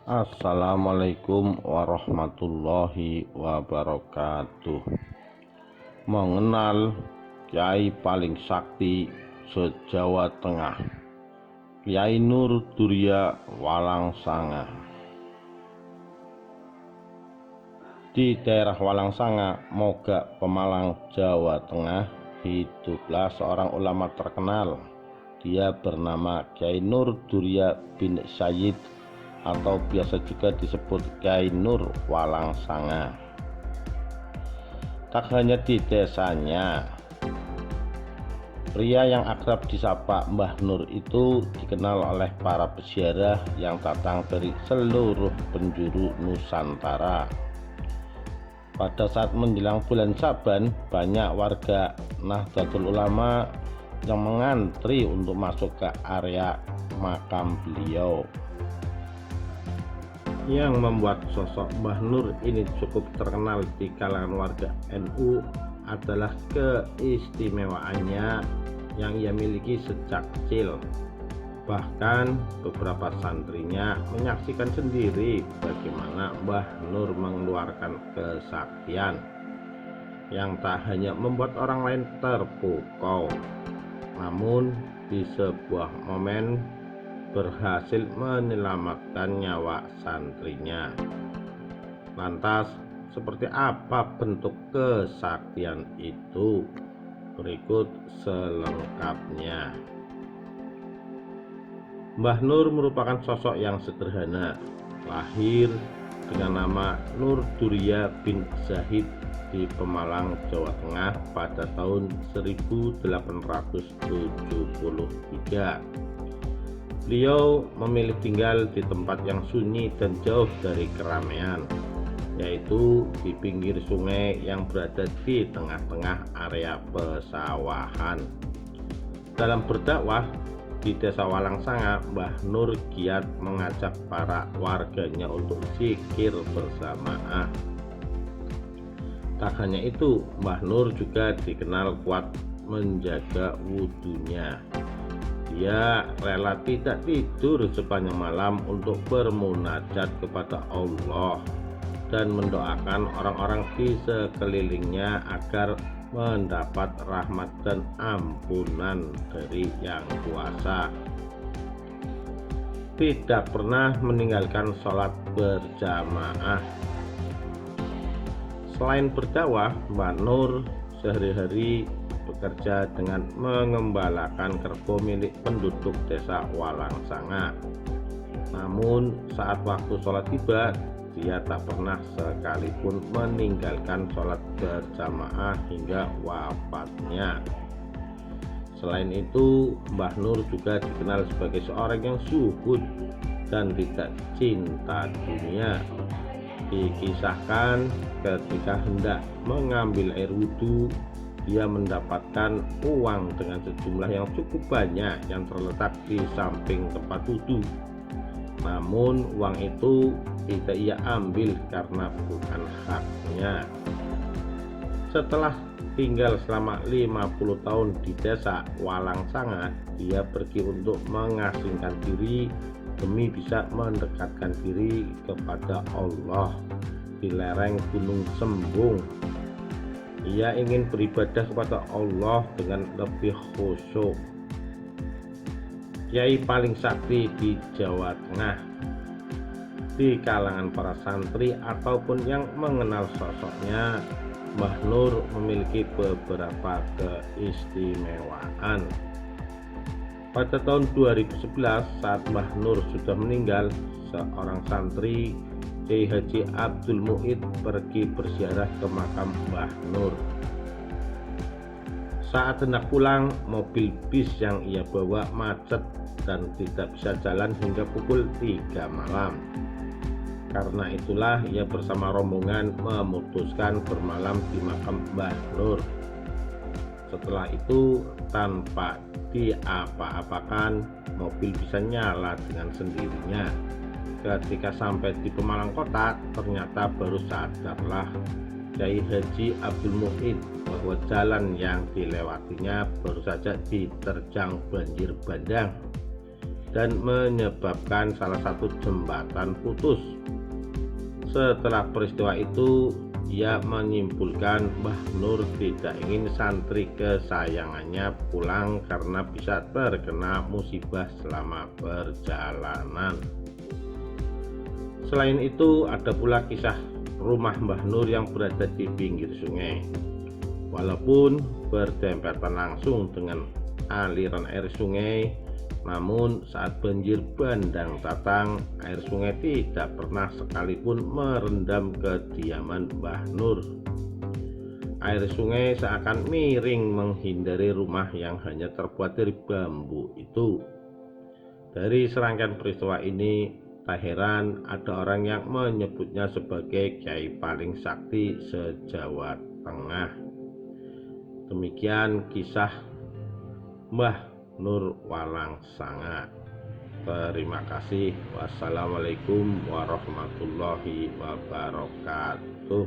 Assalamualaikum warahmatullahi wabarakatuh. Mengenal Kiai paling sakti se-Jawa Tengah, Kiai Nur Durya Walangsanga. Di daerah Walangsanga, Mogak, Pemalang, Jawa Tengah, hiduplah seorang ulama terkenal. Dia bernama Kiai Nur Durya bin Sayyid atau biasa juga disebut Kiai Nur Walangsanga. Tak hanya di desanya, pria yang akrab disapa Mbah Nur itu dikenal oleh para peziarah yang datang dari seluruh penjuru Nusantara. Pada saat menjelang bulan Syaban, banyak warga Nahdlatul Ulama yang mengantri untuk masuk ke area makam beliau. Yang membuat sosok Mbah Nur ini cukup terkenal di kalangan warga NU adalah keistimewaannya yang ia miliki sejak kecil. Bahkan beberapa santrinya menyaksikan sendiri bagaimana Mbah Nur mengeluarkan kesaktian yang tak hanya membuat orang lain terpukau, namun di sebuah momen berhasil menyelamatkan nyawa santrinya. Lantas, seperti apa bentuk kesaktian itu? Berikut selengkapnya. Mbah Nur merupakan sosok yang sederhana. Lahir dengan nama Nur Durya bin Zahid di Pemalang, Jawa Tengah pada tahun 1873. Beliau memilih tinggal di tempat yang sunyi dan jauh dari keramaian, yaitu di pinggir sungai yang berada di tengah-tengah area pesawahan. Dalam berdakwah di desa Walangsanga, Mbah Nur giat mengajak para warganya untuk zikir berjamaah. Tak hanya itu, Mbah Nur juga dikenal kuat menjaga wudhunya. Dia rela tidak tidur sepanjang malam untuk bermunajat kepada Allah dan mendoakan orang-orang di sekelilingnya agar mendapat rahmat dan ampunan dari Yang Kuasa. Tidak pernah meninggalkan sholat berjamaah. Selain berdakwah, Mbah Nur sehari-hari bekerja dengan mengembalakan kerbau milik penduduk desa Walangsanga. Namun saat waktu sholat tiba, dia tak pernah sekalipun meninggalkan sholat berjamaah hingga wafatnya. Selain itu, Mbah Nur juga dikenal sebagai seorang yang zuhud dan tidak cinta dunia. Dikisahkan ketika hendak mengambil air wudhu, dia mendapatkan uang dengan sejumlah yang cukup banyak yang terletak di samping tempat wudhu. Namun uang itu tidak ia ambil karena bukan haknya. Setelah tinggal selama 50 tahun di desa Walangsanga, dia pergi untuk mengasingkan diri demi bisa mendekatkan diri kepada Allah di lereng Gunung Sembung. Ia ingin beribadah kepada Allah dengan lebih khusyuk. Kiai paling sakti di Jawa Tengah. Di kalangan para santri ataupun yang mengenal sosoknya, Mbah Nur memiliki beberapa keistimewaan. Pada tahun 2011, saat Mbah Nur sudah meninggal, seorang santri Kiai Haji Abdul Mu'id pergi berziarah ke makam Mbah Nur. Saat hendak pulang, mobil bis yang ia bawa macet dan tidak bisa jalan hingga pukul 3 malam. Karena itulah ia bersama rombongan memutuskan bermalam di makam Mbah Nur. Setelah itu, tanpa diapa-apakan, mobil bisa nyala dengan sendirinya. Ketika sampai di Pemalang kota, ternyata baru sadarlah Kiai Haji Abdul Mu'id bahwa jalan yang dilewatinya baru saja diterjang banjir bandang dan menyebabkan salah satu jembatan putus. Setelah peristiwa itu, ia menyimpulkan Mbah Nur tidak ingin santri kesayangannya pulang karena bisa terkena musibah selama perjalanan. Selain itu, ada pula kisah rumah Mbah Nur yang berada di pinggir sungai. Walaupun berdempetan langsung dengan aliran air sungai, namun saat banjir bandang datang, air sungai tidak pernah sekalipun merendam kediaman Mbah Nur. Air sungai seakan miring menghindari rumah yang hanya terbuat dari bambu itu. Dari serangkaian peristiwa ini, tak heran ada orang yang menyebutnya sebagai kiai paling sakti se-Jawa Tengah. Demikian kisah Mbah Nur Walangsanga. Terima kasih. Wassalamualaikum warahmatullahi wabarakatuh.